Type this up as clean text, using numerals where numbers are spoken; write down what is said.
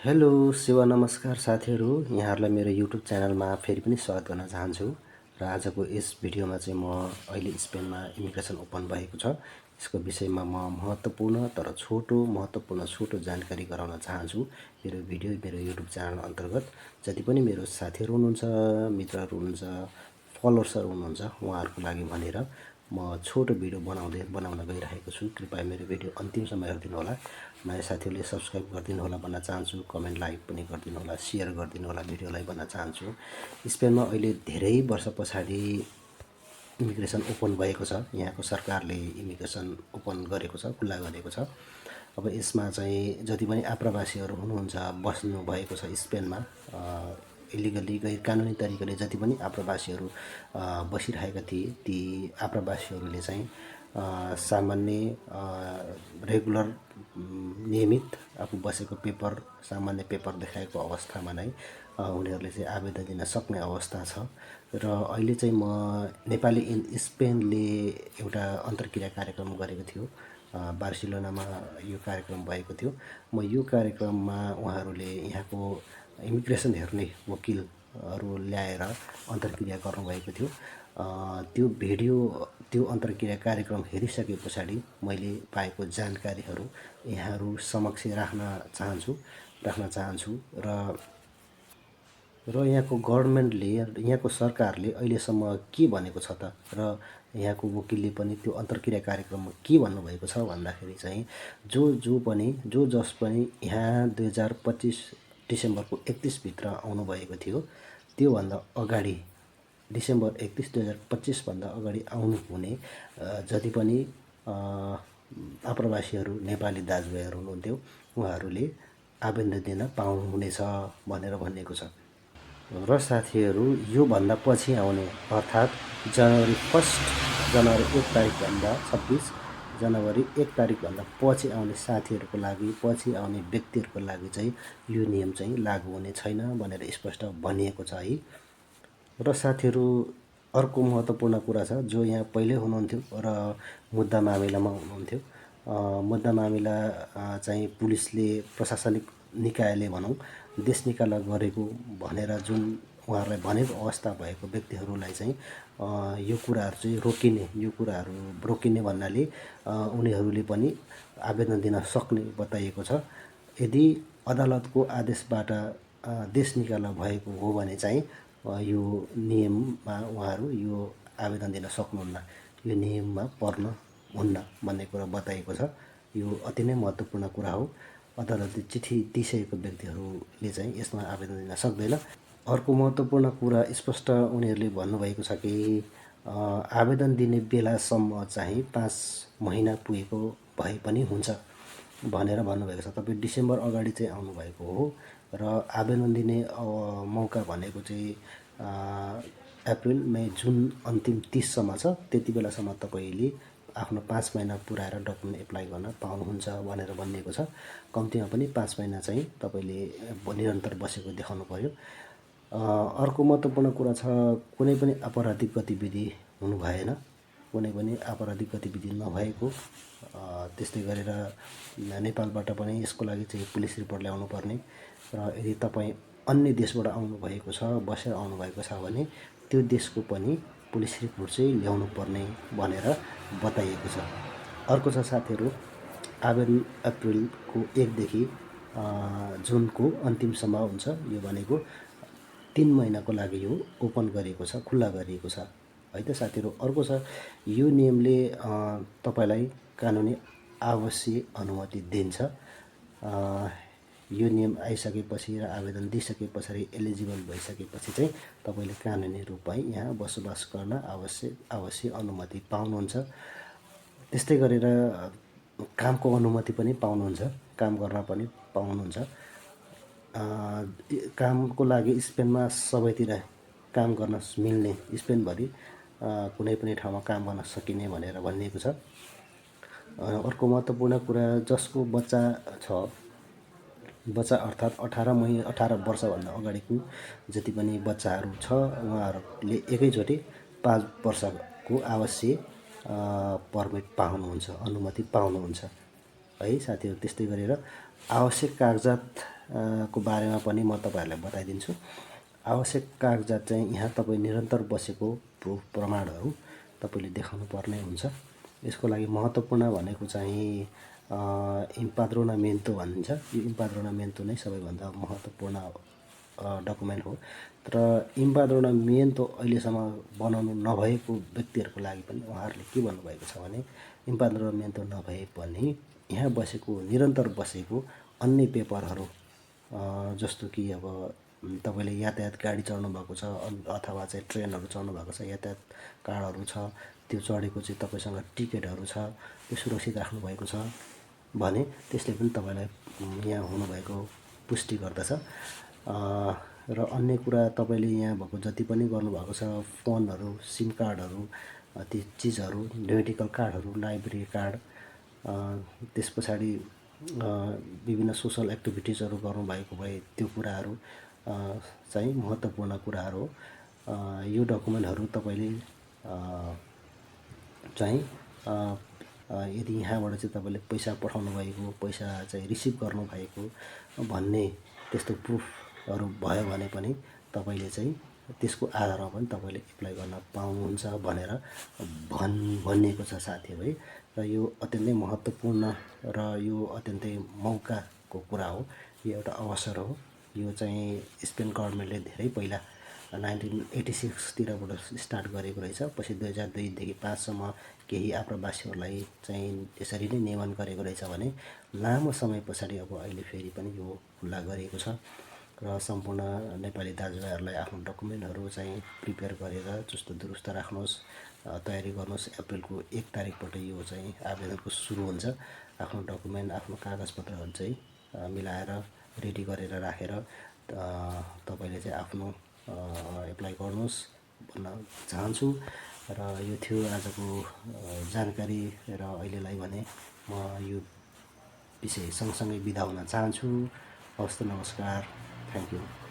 Hello Shiva नमस्कार साथीहरू, यहाँहरूलाई मेरो युट्युब च्यानलमा फेरि पनि स्वागत गर्न चाहन्छु। र आजको यस भिडियोमा चाहिँ म अहिले स्पेनमा इमिग्रेसन ओपन भएको छ यसको विषयमा म महत्त्वपूर्ण छोटो जानकारी गराउन चाहन्छु। मेरो युट्युब च्यानल अन्तर्गत जति पनि मेरो साथीहरू हुनुहुन्छ, मित्रहरू हुनुहुन्छ, फलोवर्सहरू हुनुहुन्छ, उहाँहरूको लागि भनेर म छोटो भिडियो बनाउन गइरहेको छु। कृपया मेरो भिडियो अन्तिमसम्म हेरिदिनु होला। नयाँ साथीहरूले सब्सक्राइब गरिदिनु होला भन्न चाहन्छु, कमेन्ट लाइक पनि गरिदिनु होला, सेयर गरिदिनु होला भिडियोलाई भन्न चाहन्छु। स्पेनमा अहिले धेरै वर्ष पछाडि इमिग्रेसन ओपन भएको छ। यहाँको सरकारले इमिग्रेसन ओपन गरेको छ, खुल्ला गरेको छ। अब यसमा चाहिँ जति पनि आप्रवासीहरू हुनुहुन्छ, बस्नु भएको छ स्पेनमा, इलिगली गैर कानुनी तरिकाले जति पनि आप्रवासीहरू बसिरहेका थिए, ती आप्रवासीहरूले चाहिँ सामान्य रेगुलर नियमित आफू बसेको पेपर, सामान्य पेपर देखाएको अवस्थामा नै उनीहरूले चाहिँ आवेदन दिन सक्ने अवस्था छ। र अहिले चाहिँ म नेपाली इन स्पेनले एउटा अन्तर्क्रिया कार्यक्रम गरेको थियो, बार्सिलोनामा यो कार्यक्रम भएको थियो। म यो कार्यक्रममा उहाँहरूले यहाँको इमिग्रेसन हेर्ने वकिलहरू ल्याएर अन्तर्क्रिया गर्नुभएको थियो। त्यो अन्तर्क्रिया कार्यक्रम हेरिसके पछाडि मैले पाएको जानकारीहरू यहाँहरू समक्ष राख्न चाहन्छु। र यहाँको गभर्नमेन्टले, यहाँको सरकारले अहिलेसम्म के भनेको छ त, र यहाँको वकिलले पनि त्यो अन्तर्क्रिया कार्यक्रममा के भन्नुभएको छ भन्दाखेरि चाहिँ जो जस पनि यहाँ 2025 डिसेम्बरको 31 भित्र आउनुभएको थियो, त्योभन्दा अगाडि डिसेम्बर 31 2025 भन्दा अगाडि आउनुहुने जति पनि आप्रवासीहरू नेपाली दाजुभाइहरू हुनुहुन्थ्यो, उहाँहरूले आवेदन दिन पाउनुहुनेछ भनेर भनिएको छ। र साथीहरू, योभन्दा पछि आउने अर्थात् जनवरी 1 तारिकभन्दा 26 जनवरी 1 तारिकभन्दा पछि आउने साथीहरूको लागि, पछि आउने व्यक्तिहरूको लागि चाहिँ यो नियम चाहिँ लागू हुने छैन भनेर स्पष्ट भनिएको छ है। र साथीहरू, अर्को महत्त्वपूर्ण कुरा छ, जो यहाँ पहिल्यै हुनुहुन्थ्यो र मुद्दा मामिलामा हुनुहुन्थ्यो। मुद्दा मामिला चाहिँ पुलिसले, प्रशासनिक निकायले भनौँ, देश निकाला गरेको भनेर जुन उहाँहरूलाई भनेको अवस्था भएको व्यक्तिहरूलाई चाहिँ यो कुराहरू रोकिने भन्नाले उनीहरूले पनि आवेदन दिन सक्ने बताइएको छ। यदि अदालतको आदेशबाट देश निकाला भएको हो भने चाहिँ यो नियममा उहाँहरू यो आवेदन दिन सक्नुहुन्न, यो नियममा पर्नुहुन्न भन्ने कुरा बताइएको छ। यो अति नै महत्त्वपूर्ण कुरा हो। अदालतले चिठी दिइसकेको व्यक्तिहरूले चाहिँ यसमा आवेदन दिन सक्दैन। अर्को महत्त्वपूर्ण कुरा स्पष्ट उनीहरूले भन्नुभएको छ कि आवेदन दिने बेलासम्म चाहिँ 5 महिना पुगेको भए पनि हुन्छ भनेर भन्नुभएको छ। तपाईँ डिसेम्बर अगाडि चाहिँ आउनुभएको हो र आवेदन दिने मौका भनेको चाहिँ अप्रिल, मई, जुन अन्तिम 30सम्म छ। त्यति बेलासम्म तपाईँले आफ्नो 5 महिना पुऱ्याएर डकुमेन्ट एप्लाई गर्न पाउनुहुन्छ भनेर भनिएको छ। कम्तीमा पनि 5 महिना चाहिँ तपाईँले निरन्तर बसेको देखाउनु पर्यो। अर्को महत्त्वपूर्ण कुरा छ, कुनै पनि आपराधिक गतिविधि हुनु भएन। कुनै पनि आपराधिक गतिविधि नभएको, त्यस्तै गरेर नेपालबाट पनि यसको लागि चाहिँ पुलिस रिपोर्ट ल्याउनु पर्ने, र यदि तपाईँ अन्य देशबाट आउनुभएको छ, बसेर आउनुभएको छ भने त्यो देशको पनि पुलिस रिपोर्ट चाहिँ ल्याउनु पर्ने भनेर बताइएको छ। अर्को छ साथीहरू, आवेदन अप्रिलको 1 देखि जुनको अन्तिमसम्म हुन्छ। यो भनेको 3 महिनाको लागि यो ओपन गरिएको छ, खुल्ला गरिएको छ है त साथीहरू। अर्को छ, यो नियमले तपाईँलाई कानुनी आवश्यक अनुमति दिन्छ। यो नियम आइसकेपछि र आवेदन दिइसके पछाडि एलिजिबल भइसकेपछि चाहिँ तपाईँले कानुनी रूपमा यहाँ बसोबास गर्न आवश्यक अनुमति पाउनुहुन्छ। त्यस्तै गरेर कामको अनुमति पनि पाउनुहुन्छ, काम गर्न पनि पाउनुहुन्छ। कामको लागि स्पेनमा सबैतिर काम गर्न मिल्ने, स्पेनभरि कुनै पनि ठाउँमा काम गर्न सकिने भनेर भनिएको छ। अर्को महत्त्वपूर्ण कुरा, जसको बच्चा छ, बच्चा अर्थात् 18 वर्षभन्दा अगाडिको जति पनि बच्चाहरू छ, उहाँहरूले एकैचोटि 5 वर्षको आवश्यक पर्मिट पाउनुहुन्छ, अनुमति पाउनुहुन्छ है साथीहरू। त्यस्तै गरेर आवश्यक कागजात को बारेमा पनि म तपाईँहरूलाई बताइदिन्छु। आवश्यक कागजात चाहिँ यहाँ तपाईँ निरन्तर बसेको प्रुफ प्रमाणहरू तपाईँले देखाउनु पर्ने हुन्छ। यसको लागि महत्त्वपूर्ण भनेको चाहिँ इम्पाद्रोनामेन्तो भनिन्छ। यो इम्पाद्रोनामेन्तो नै सबैभन्दा महत्त्वपूर्ण डकुमेन्ट हो। तर इम्पाद्रोनामेन्तो अहिलेसम्म बनाउनु नभएको व्यक्तिहरूको लागि पनि उहाँहरूले के भन्नुभएको छ भने इम्पाद्रोनामेन्तो नभए पनि यहाँ बसेको निरन्तर बसेको अन्य पेपरहरू जस्तो कि अब तपाईँले यातायात गाडी चढ्नु भएको छ अथवा चाहिँ ट्रेनहरू चढ्नु भएको छ, यातायात कार्डहरू छ, त्यो चढेको चाहिँ तपाईँसँग टिकटहरू छ, त्यो सुरक्षित राख्नुभएको छ भने त्यसले पनि तपाईँलाई यहाँ हुनुभएको पुष्टि गर्दछ। र अन्य कुरा तपाईँले यहाँ भएको जति पनि गर्नुभएको छ फोनहरू, सिम कार्डहरू, ती चिजहरू, मेडिकल कार्डहरू, लाइब्रेरी कार्ड, त्यस पछाडि विभिन्न सोसल एक्टिभिटिजहरू गर्नुभएको भए त्यो कुराहरू चाहिँ महत्त्वपूर्ण कुराहरू हो। यो डकुमेन्टहरू तपाईँले चाहिँ यदि यहाँबाट चाहिँ तपाईँले पैसा पठाउनु भएको, पैसा चाहिँ रिसिभ गर्नुभएको भन्ने त्यस्तो प्रुफहरू भयो भने पनि तपाईँले चाहिँ त्यसको आधारमा पनि तपाईँले एप्लाई गर्न पाउनुहुन्छ भनेर भनिएको छ साथीहरू है। र यो अत्यन्तै महत्त्वपूर्ण र यो अत्यन्तै मौकाको कुरा हो, यो एउटा अवसर हो। यो चाहिँ स्पेन गभर्मेन्टले धेरै पहिला 1986तिरबाट स्टार्ट गरेको रहेछ। पछि 2002देखि 5सम्म केही आप्रवासीहरूलाई चाहिँ यसरी नै नियमन गरेको रहेछ भने लामो समय पछाडि अब अहिले फेरि पनि यो खुल्ला गरिएको छ। र सम्पूर्ण नेपाली दाजुभाइहरूलाई आफ्नो डकुमेन्टहरू चाहिँ प्रिपेयर गरेर चुस्त दुरुस्त राख्नुहोस्, तयारी गर्नुहोस्। अप्रिलको 1 तारिकबाट यो चाहिँ आवेदनको सुरु हुन्छ। आफ्नो डकुमेन्ट, आफ्नो कागजपत्रहरू चाहिँ मिलाएर रेडी गरेर राखेर तपाईँले चाहिँ आफ्नो एप्लाई गर्नुहोस् भन्न चाहन्छु। र यो थियो आजको जानकारी र अहिलेलाई भने म यो विषय सँगसँगै बिदा हुन चाहन्छु। हवस् त, नमस्कार, थ्याङ्क यू।